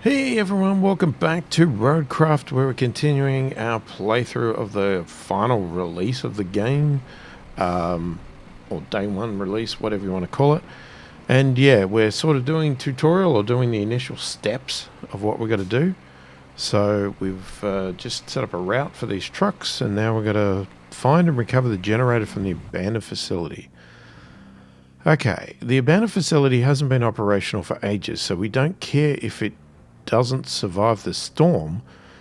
Hey everyone, welcome back to RoadCraft, where we're continuing our playthrough of the final release of the game, or day one release, whatever you want to call it. And yeah, we're sort of doing tutorial or doing the initial steps of what we're going to do. So we've just set up a route for these trucks, and now we're going to find and recover the generator from the abandoned facility. Okay, the abandoned facility hasn't been operational for ages, so we don't care if it doesn't survive the storm.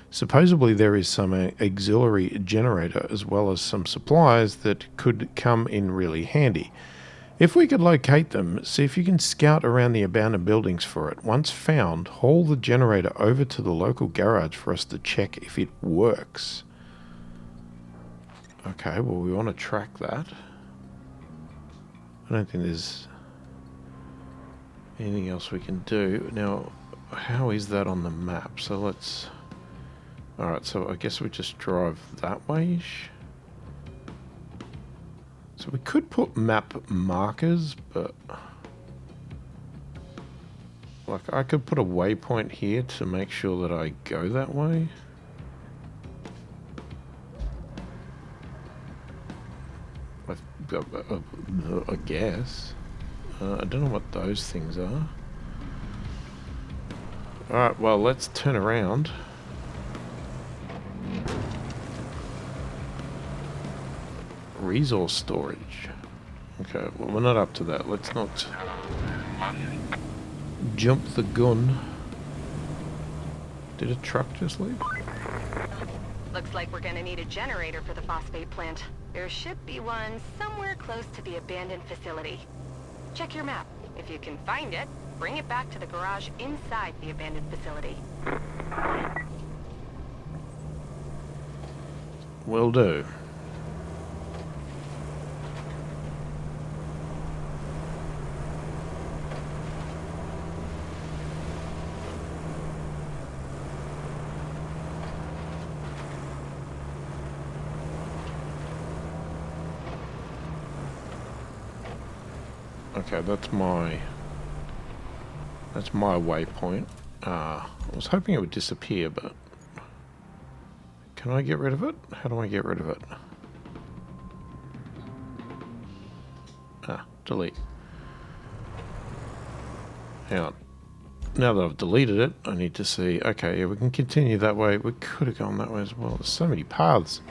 Supposedly there is some auxiliary generator as well as some supplies that could come in really handy. If we could locate them, see if you can scout around the abandoned buildings for it. Once found, haul the generator over to the local garage for us to check if it works. Okay, well we want to track that. I don't think there's anything else we can do. Now, how is that on the map? So let's... Alright, so I guess we just drive that way-ish. So we could put map markers, but... like, I could put a waypoint here to make sure that I go that way. I guess. I don't know what those things are. Alright, well, let's turn around. Resource storage. Okay, well, we're not up to that. Let's not jump the gun. Did a truck just leave? Looks like we're gonna need a generator for the phosphate plant. There should be one somewhere close to the abandoned facility. Check your map. If you can find it, bring it back to the garage inside the abandoned facility. Will do. Okay, that's my waypoint. I was hoping it would disappear, but can I get rid of it? How do I get rid of it? Delete. Hang on. Now that I've deleted it, I need to see, okay, yeah, we can continue that way. We could have gone that way as well. There's so many paths.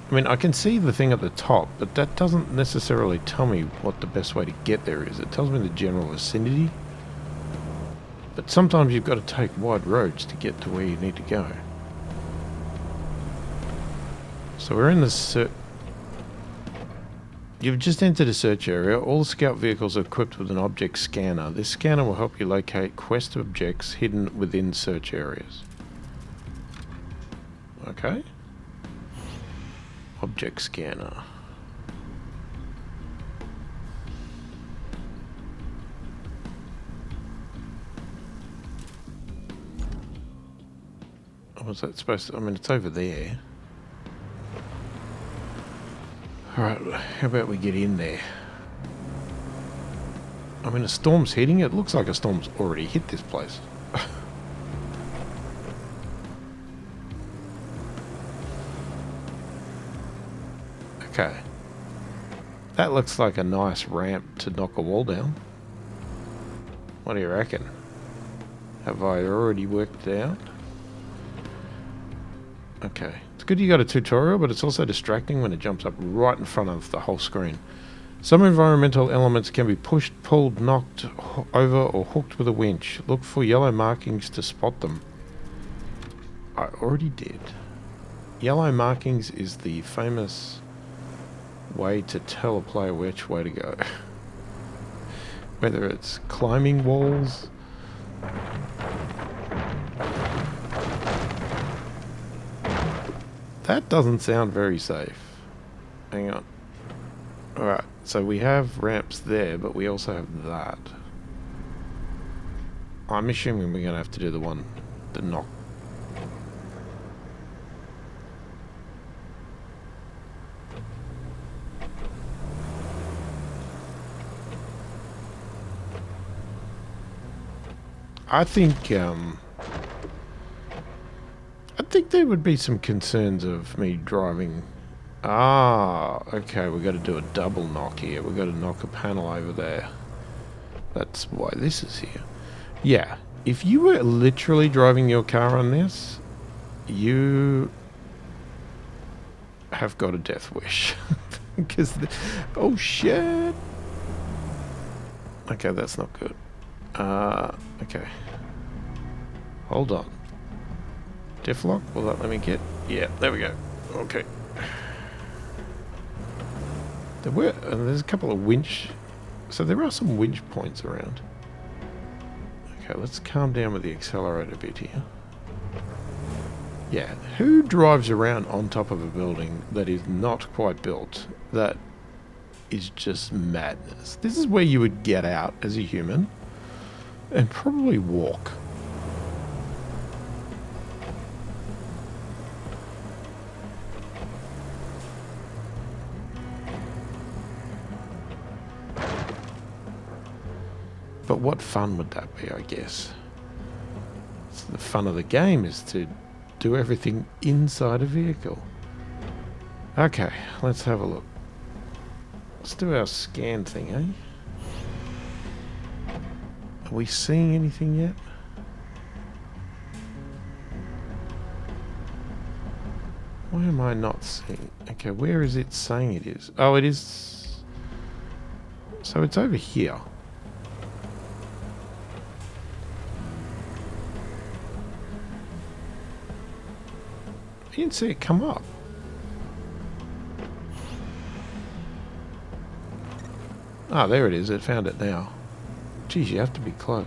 I mean, I can see the thing at the top, but that doesn't necessarily tell me what the best way to get there is. It tells me the general vicinity. But sometimes you've got to take wide roads to get to where you need to go. So we're in the You've just entered a search area. All the scout vehicles are equipped with an object scanner. This scanner will help you locate quest objects hidden within search areas. Okay. Object scanner. What's that supposed to... I mean, it's over there. Alright, how about we get in there? I mean, a storm's hitting. It looks like a storm's already hit this place. Okay. That looks like a nice ramp to knock a wall down. What do you reckon? Have I already worked it out? Okay. It's good you got a tutorial, but it's also distracting when it jumps up right in front of the whole screen. Some environmental elements can be pushed, pulled, knocked over, or hooked with a winch. Look for yellow markings to spot them. I already did. Yellow markings is the famous way to tell a player which way to go. Whether it's climbing walls, that doesn't sound very safe. Hang on. Alright, so we have ramps there, but we also have that. I'm assuming we're going to have to do the knock. I think there would be some concerns of me driving. Ah, okay, we've got to do a double knock here. We've got to knock a panel over there. That's why this is here. Yeah, if you were literally driving your car on this, you have got a death wish. Because, oh shit. Okay, that's not good. Okay. Hold on. Diff lock, will that let me get? Yeah, there we go. Okay. There's a couple of winch. So there are some winch points around. Okay, let's calm down with the accelerator a bit here. Yeah, who drives around on top of a building that is not quite built? That is just madness. This is where you would get out as a human and probably walk. But what fun would that be, I guess? It's the fun of the game is to do everything inside a vehicle. Okay, let's have a look. Let's do our scan thing, eh? Are we seeing anything yet? Why am I not seeing? Okay, where is it saying it is? Oh, it is. So it's over here. I didn't see it come up. Ah, there it is. It found it now. Geez, you have to be close.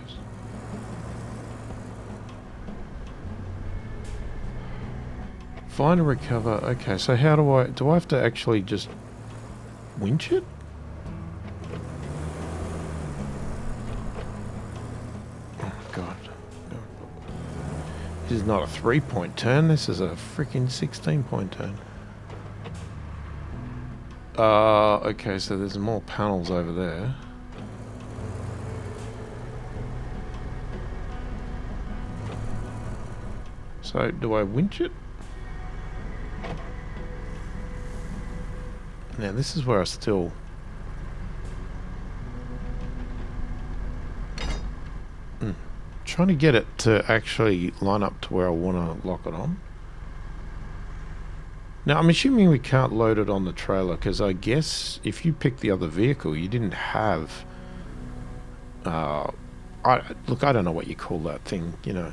Find and recover. Okay, so how do I have to actually just winch it? Oh, God. This is not a 3-point turn. This is a freaking 16-point turn. Okay, so there's more panels over there. So, do I winch it? Now, this is where I still... trying to get it to actually line up to where I want to lock it on. Now, I'm assuming we can't load it on the trailer, because I guess if you picked the other vehicle, you didn't have... look, I don't know what you call that thing, you know.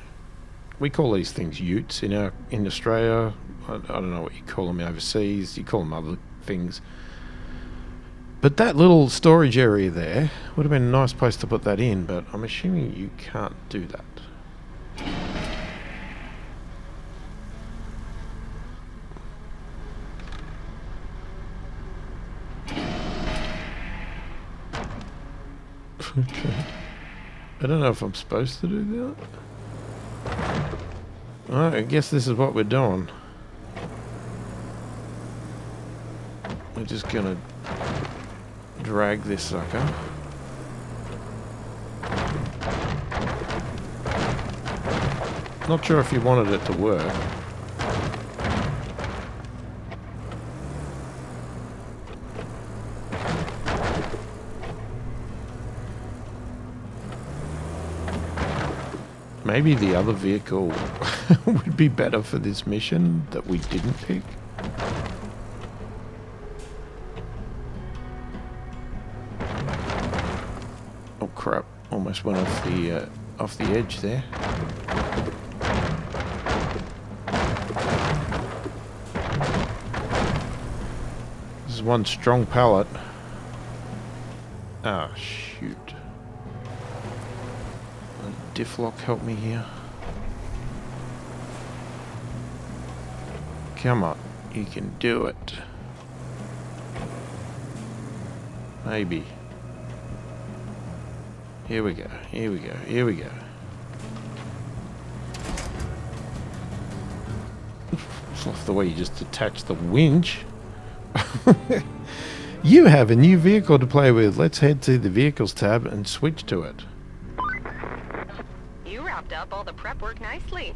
We call these things utes in Australia. I don't know what you call them overseas. You call them other things. But that little storage area there would have been a nice place to put that in, but I'm assuming you can't do that. Okay. I don't know if I'm supposed to do that. Alright, I guess this is what we're doing. We're just gonna drag this sucker. Not sure if you wanted it to work. Maybe the other vehicle would be better for this mission that we didn't pick. Oh crap, almost went off the edge there. This is one strong pallet. Ah, shoot. Diff lock help me here. Come on, you can do it. Maybe. Here we go, here we go, here we go. It's off the way you just attach the winch. You have a new vehicle to play with. Let's head to the vehicles tab and switch to it. You wrapped up all the prep work nicely.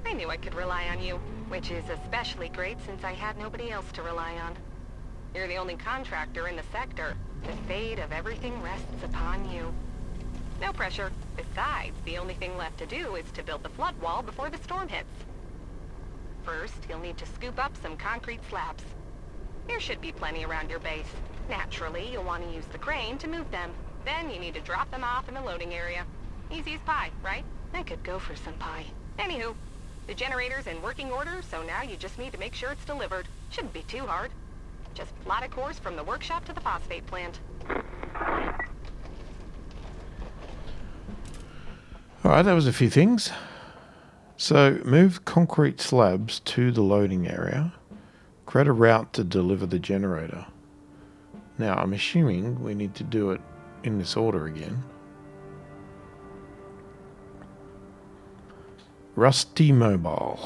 I knew I could rely on you, which is especially great since I had nobody else to rely on. You're the only contractor in the sector. The fate of everything rests upon you. No pressure. Besides, the only thing left to do is to build the flood wall before the storm hits. First, you'll need to scoop up some concrete slabs. There should be plenty around your base. Naturally, you'll want to use the crane to move them. Then you need to drop them off in the loading area. Easy as pie, right? I could go for some pie. Anywho, the generator's in working order, so now you just need to make sure it's delivered. Shouldn't be too hard. Just plot a course from the workshop to the phosphate plant. Alright, that was a few things. So, move concrete slabs to the loading area. Create a route to deliver the generator. Now, I'm assuming we need to do it in this order again. Rusty Mobile.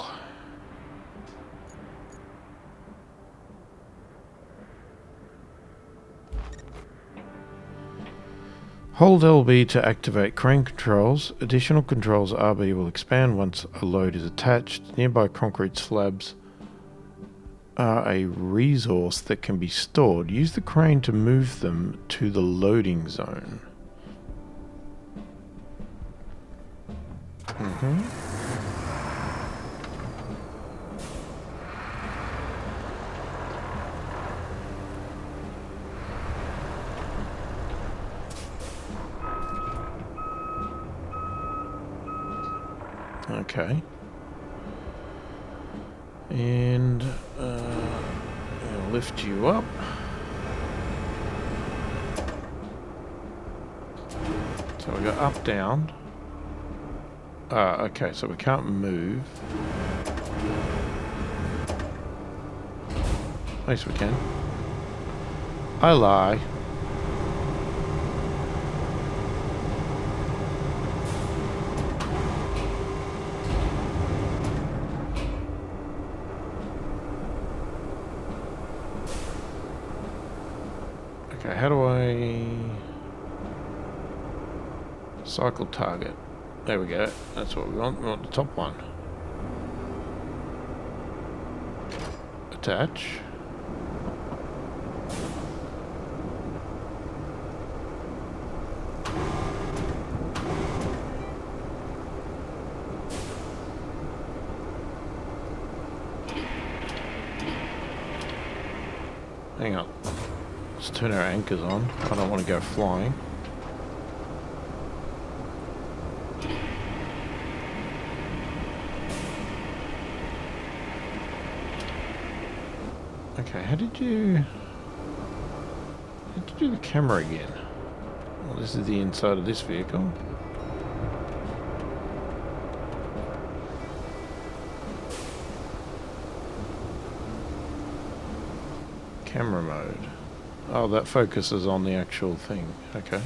Hold LB to activate crane controls. Additional controls RB will expand once a load is attached. Nearby concrete slabs are a resource that can be stored. Use the crane to move them to the loading zone. Okay. And I'll lift you up. So we got up, down. Okay, so we can't move. At least we can. I lie. Okay, how do I cycle target? There we go. That's what we want. We want the top one. Attach. Hang on. Let's turn our anchors on. I don't want to go flying. Okay, how did you do the camera again? Well, this is the inside of this vehicle. Camera mode. Oh, that focuses on the actual thing. Okay.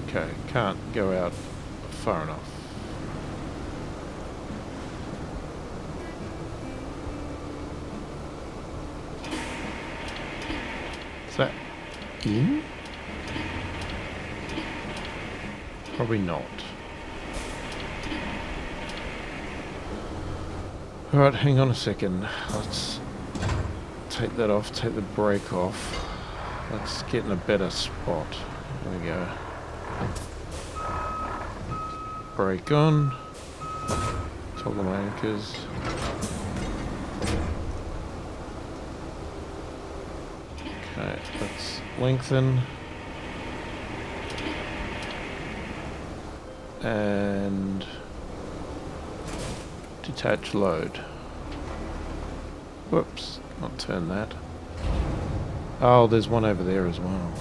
Okay, can't go out far enough. Is that in? Probably not. Alright, hang on a second. Let's take that off, take the brake off. Let's get in a better spot. There we go. Brake on. Toggle my anchors. Okay, let's lengthen. And detach load. Whoops, not turn that. Oh, there's one over there as well.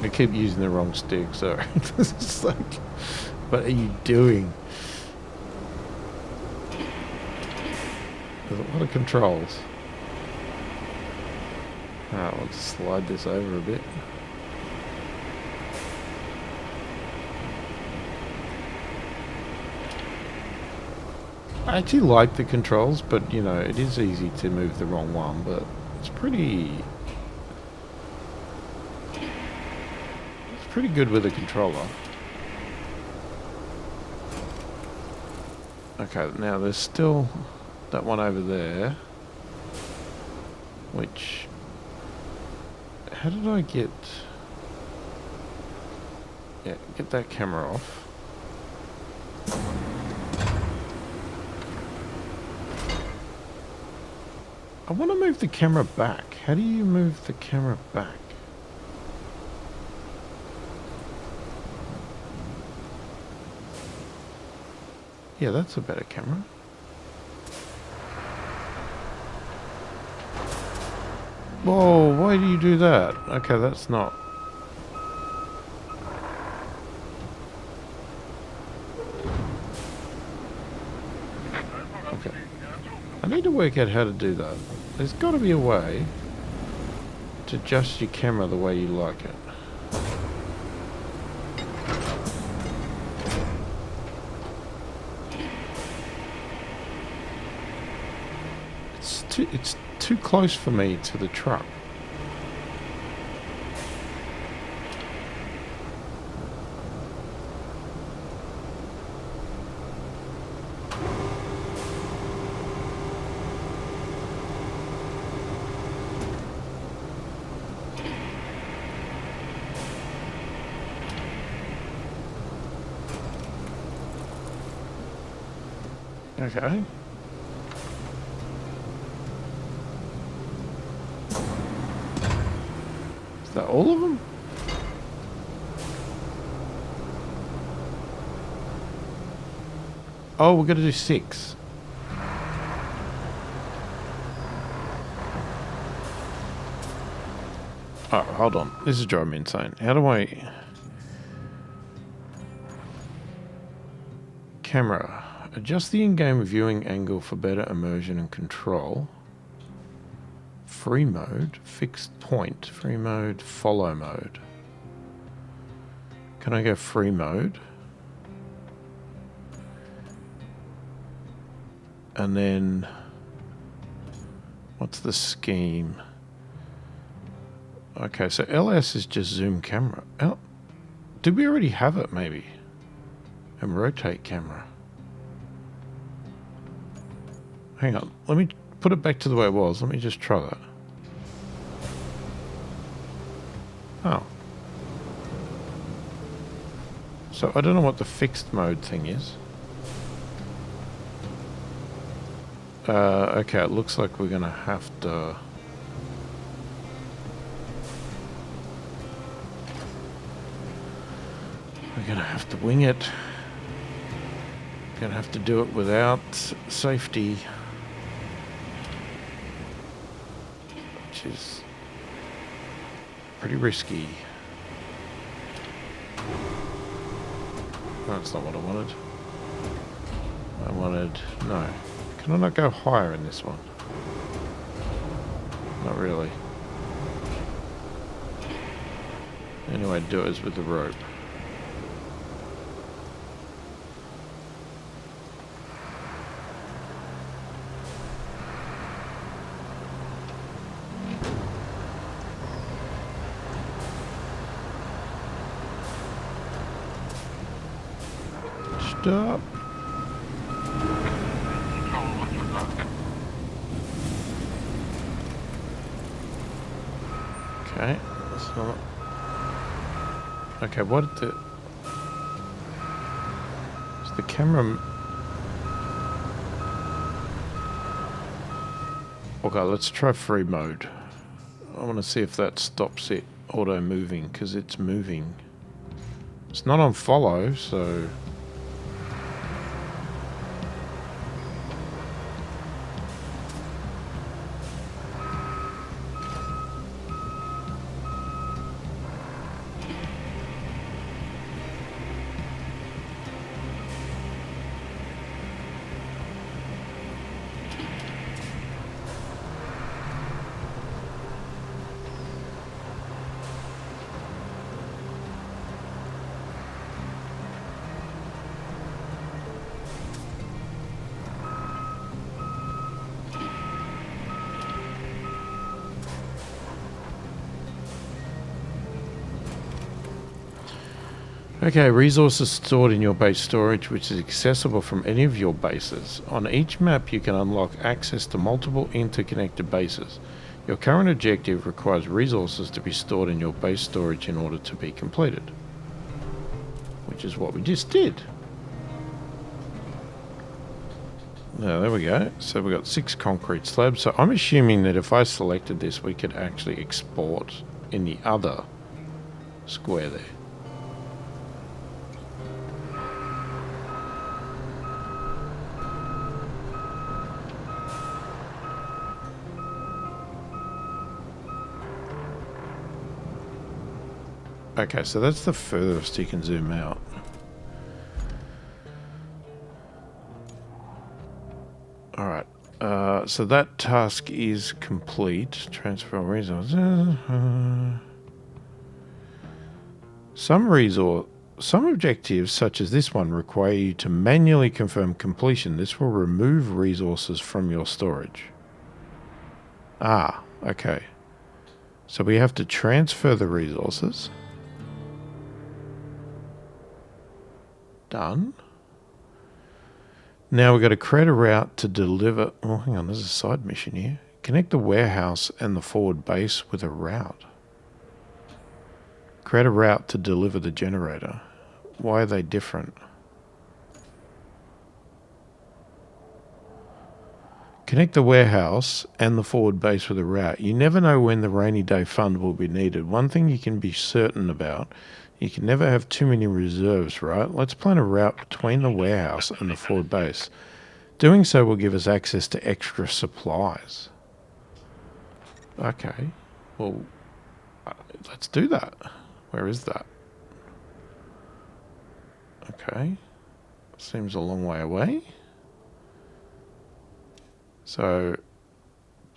I keep using the wrong stick, sorry. It's like, what are you doing? There's a lot of controls. Alright, I'll just slide this over a bit. I actually like the controls, but you know, it is easy to move the wrong one, but it's pretty good with a controller. Okay, now there's still that one over there, which, how did I get that camera off? I want to move the camera back. How do you move the camera back? Yeah, that's a better camera. Whoa, why do you do that? Okay, that's not... Okay. I need to work out how to do that. There's got to be a way to adjust your camera the way you like it. It's too close for me to the truck. Okay. Is that all of them? Oh, we're going to do 6. Oh, hold on. This is driving me insane. How do I... Camera. Adjust the in-game viewing angle for better immersion and control. Free mode. Fixed point. Free mode. Follow mode. Can I go free mode? And then... What's the scheme? Okay, so LS is just zoom camera. Did we already have it, maybe? And rotate camera. Hang on, let me put it back to the way it was. Let me just try that. Oh. So I don't know what the fixed mode thing is. Okay, it looks like we're gonna have to... We're gonna have to wing it. Gonna have to do it without safety. Which is pretty risky. No, that's not what I wanted. I wanted... No. Can I not go higher in this one? Not really. The only way to do it is with the rope. Stop. Okay, that's not... Okay, what did the... Is the camera... Okay, let's try free mode. I want to see if that stops it auto-moving, because it's moving. It's not on follow, so... Okay, resources stored in your base storage, which is accessible from any of your bases. On each map, you can unlock access to multiple interconnected bases. Your current objective requires resources to be stored in your base storage in order to be completed. Which is what we just did. Now, there we go. So we got 6 concrete slabs. So I'm assuming that if I selected this, we could actually export in the other square there. Okay, so that's the furthest you can zoom out. Alright, so that task is complete. Transfer resources. Some objectives, such as this one, require you to manually confirm completion. This will remove resources from your storage. Ah, okay. So we have to transfer the resources. Done. Now we've got to create a route to deliver... Oh, hang on, there's a side mission here. Connect the warehouse and the forward base with a route. Create a route to deliver the generator. Why are they different? Connect the warehouse and the forward base with a route. You never know when the rainy day fund will be needed. One thing you can be certain about, you can never have too many reserves, right? Let's plan a route between the warehouse and the forward base. Doing so will give us access to extra supplies. Okay, well, let's do that. Where is that? Okay, seems a long way away. So,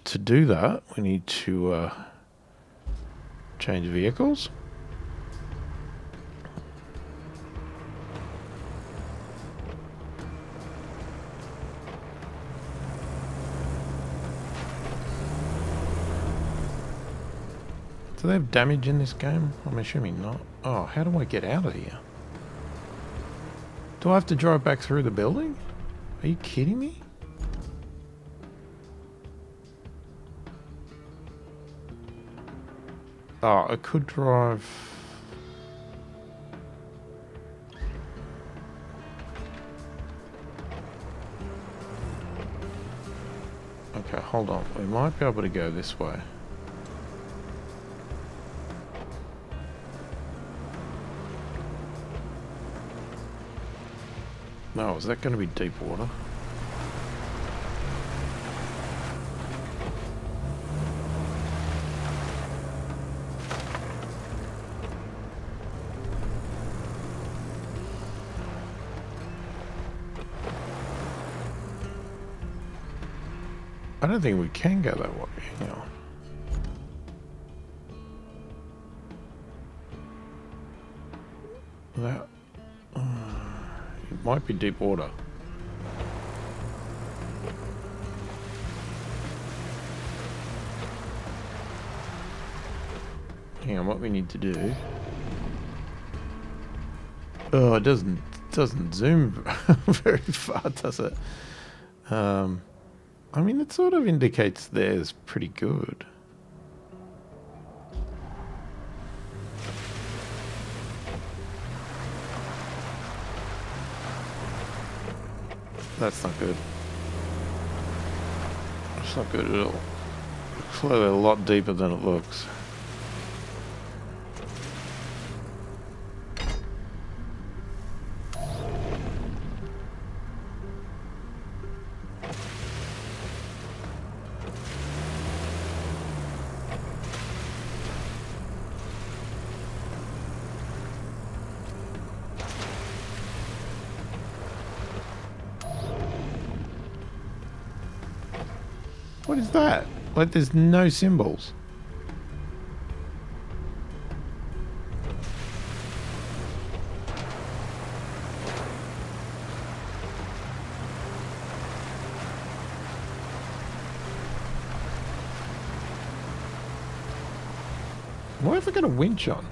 to do that, we need to change vehicles. Do they have damage in this game? I'm assuming not. Oh, how do I get out of here? Do I have to drive back through the building? Are you kidding me? Oh, I could drive... Okay, hold on. We might be able to go this way. No, is that going to be deep water? I don't think we can go that way. Hang on. That... it might be deep water. Hang on, what we need to do... Oh, it doesn't zoom very far, does it? I mean, it sort of indicates there's pretty good. That's not good. It's not good at all. It's clearly a lot deeper than it looks. What is that? Like, there's no symbols. Why have I got a winch on?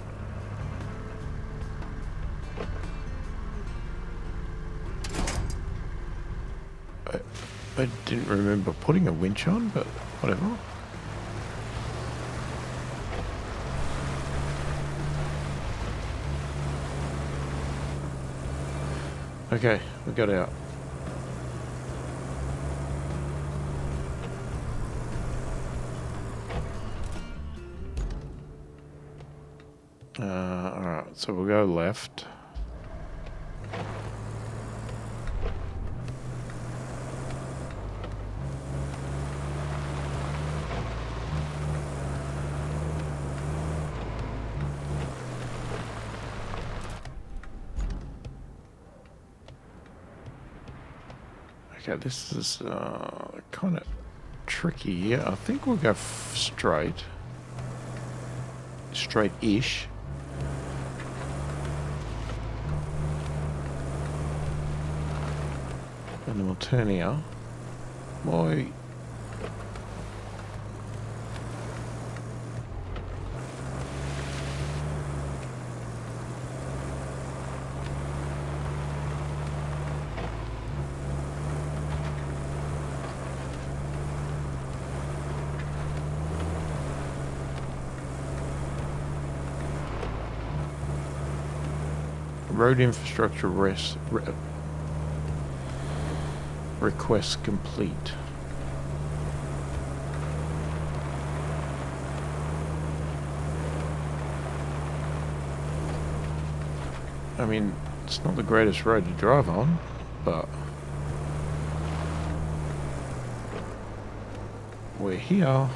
didn't remember putting a winch on, but whatever. Okay, we got out. Alright, so we'll go left. Okay, this is kind of tricky. Yeah, I think we'll go straight. Straight-ish. And then we'll turn here. Boy. Road infrastructure request complete. I mean, it's not the greatest road to drive on, but we're here.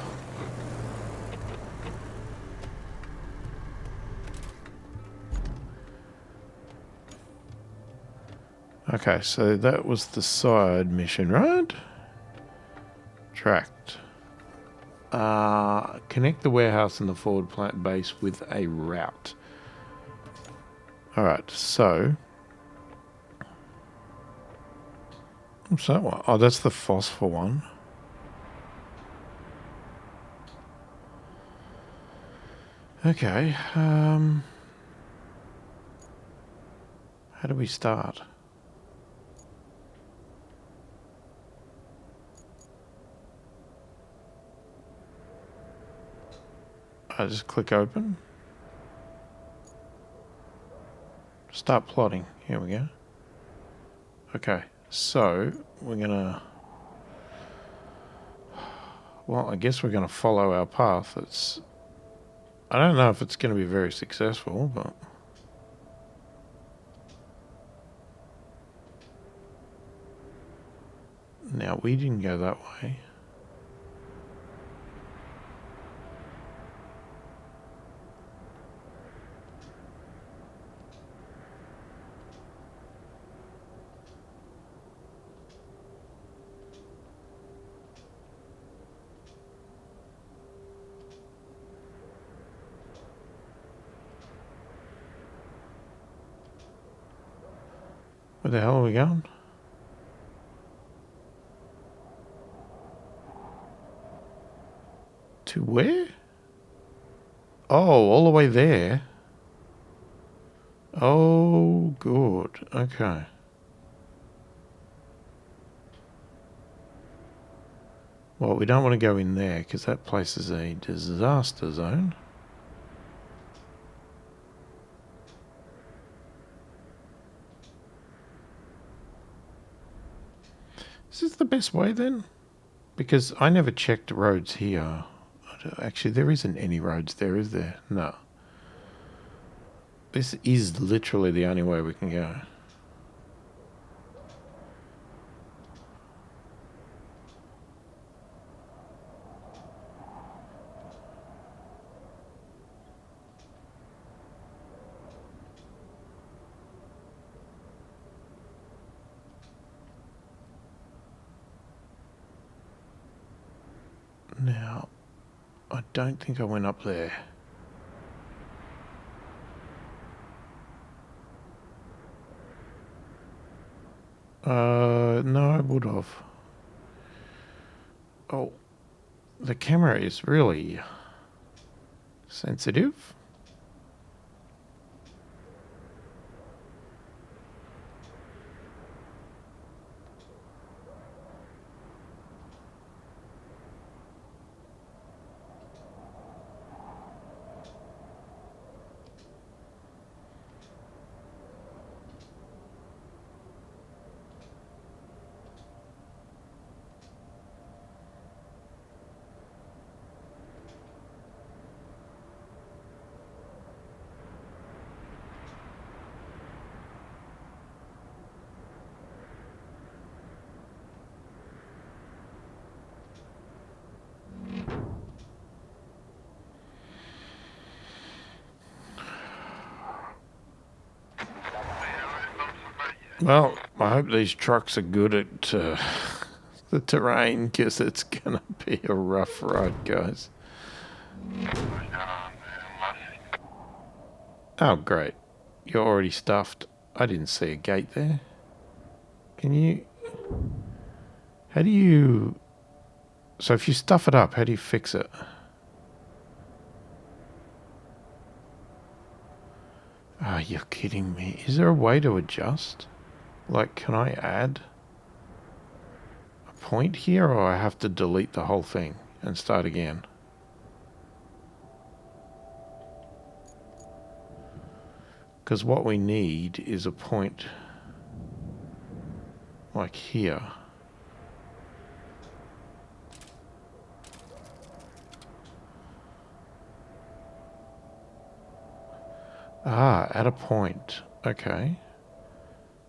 Okay, so that was the side mission, right? Tracked. Connect the warehouse and the forward plant base with a route. Alright, so... what's that one? Oh, that's the phosphor one. Okay, how do we start? I just click open. Start plotting. Here we go. Okay, so we're gonna... well, I guess we're gonna follow our path. It's... I don't know if it's gonna be very successful, but... now, we didn't go that way. Where the hell are we going? To where? Oh, all the way there. Oh, good. Okay. Well, we don't want to go in there because that place is a disaster zone. Is this the best way then? Because I never checked roads here. Actually, there isn't any roads there, is there? No. This is literally the only way we can go. Now, I don't think I went up there. No, I would have. Oh, the camera is really sensitive. Well, I hope these trucks are good at the terrain, because it's going to be a rough ride, guys. Oh, great. You're already stuffed. I didn't see a gate there. Can you... How do you... So if you stuff it up, how do you fix it? Ah, you're kidding me. Is there a way to adjust? Like, can I add a point here, or I have to delete the whole thing and start again? Because what we need is a point like here. Ah, add a point. Okay.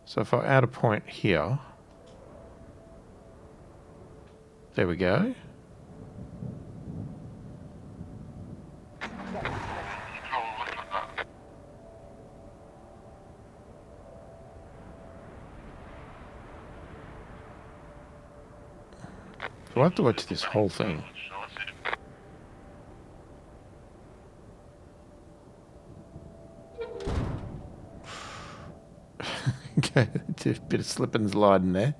So if I add a point here, there we go. Do I have to watch this whole thing? Okay, just a bit of slip and slide in there.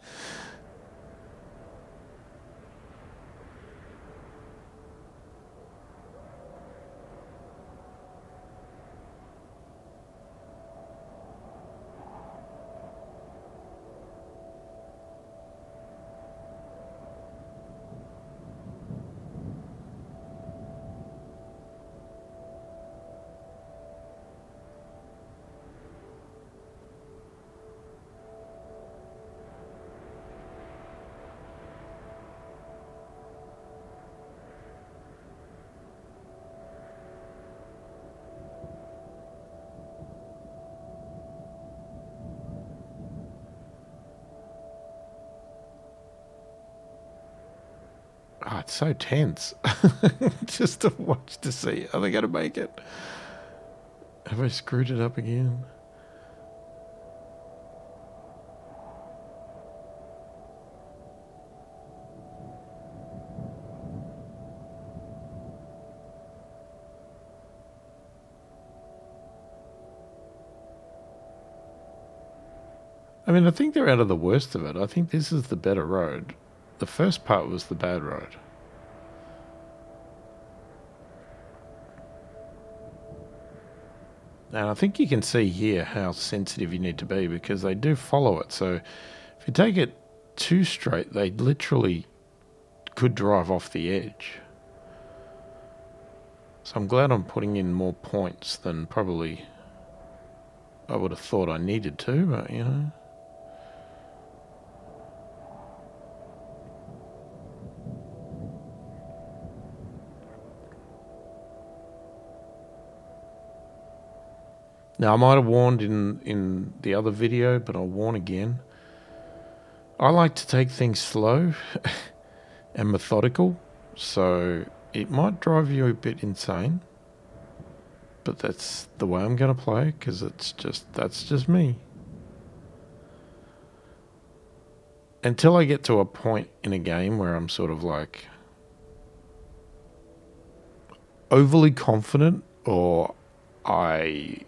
Oh, it's so tense. Just to watch to see, are they going to make it? Have I screwed it up again? I mean, I think they're out of the worst of it. I think this is the better road. The first part was the bad road. And I think you can see here how sensitive you need to be, because they do follow it. So if you take it too straight, they literally could drive off the edge. So I'm glad I'm putting in more points than probably I would have thought I needed to, but you know. Now, I might have warned in the other video, but I'll warn again. I like to take things slow and methodical, so it might drive you a bit insane. But that's the way I'm going to play, because that's just me. Until I get to a point in a game where I'm sort of like overly confident, or I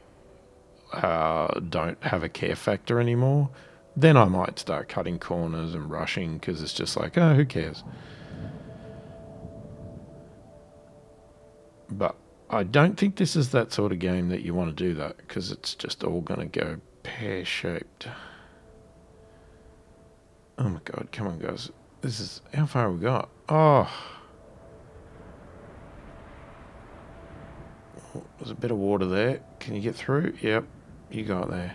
don't have a care factor anymore, then I might start cutting corners and rushing, because it's just like, oh, who cares? But I don't think this is that sort of game that you want to do that, because it's just all going to go pear-shaped. Oh my god, come on guys. This is, how far have we got? Oh. There's a bit of water there. Can you get through? Yep, you got there.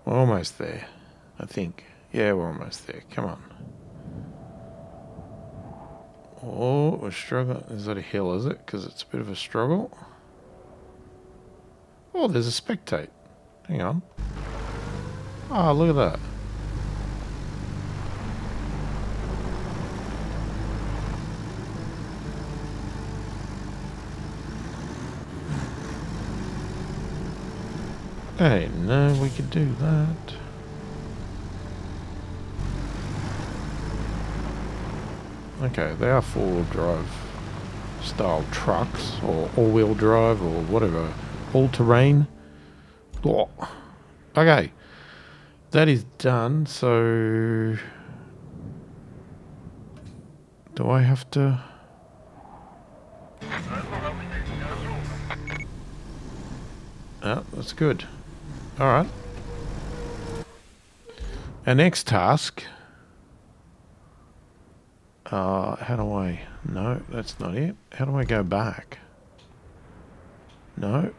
We're almost there, I think. Yeah, we're almost there. Come on. Oh, we're struggling. Is that a hill, is it? Because it's a bit of a struggle. Oh, there's a spectate. Hang on. Oh, look at that. Hey, no, we could do that. Okay, they are four-wheel drive style trucks, or all-wheel drive, or whatever. All-terrain. Oh. Okay. That is done, so... Do I have to... Oh, that's good. Alright. Our next task... how do I... No, that's not it. How do I go back? No.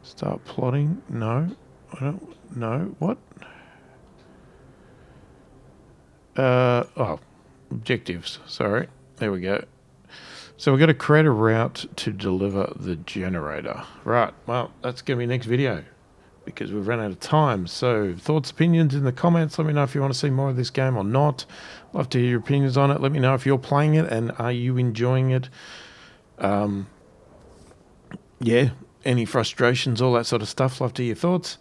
Start plotting. No. I don't... No. What? Oh. Objectives. Sorry. There we go. So we've got to create a route to deliver the generator. Right. Well, that's going to be next video, because we've run out of time. So thoughts, opinions in the comments. Let me know if you want to see more of this game or not. Love to hear your opinions on it. Let me know if you're playing it and are you enjoying it. Yeah, any frustrations, all that sort of stuff. Love to hear your thoughts.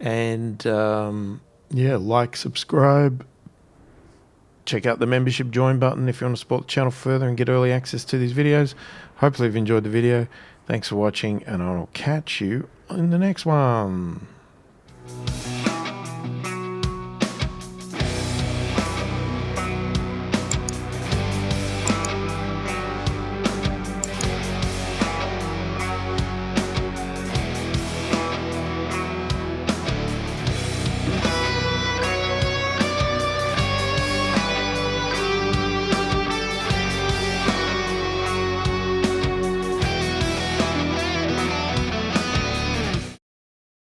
And yeah, like, subscribe. Check out the membership join button if you want to support the channel further and get early access to these videos. Hopefully you've enjoyed the video. Thanks for watching, and I'll catch you in the next one.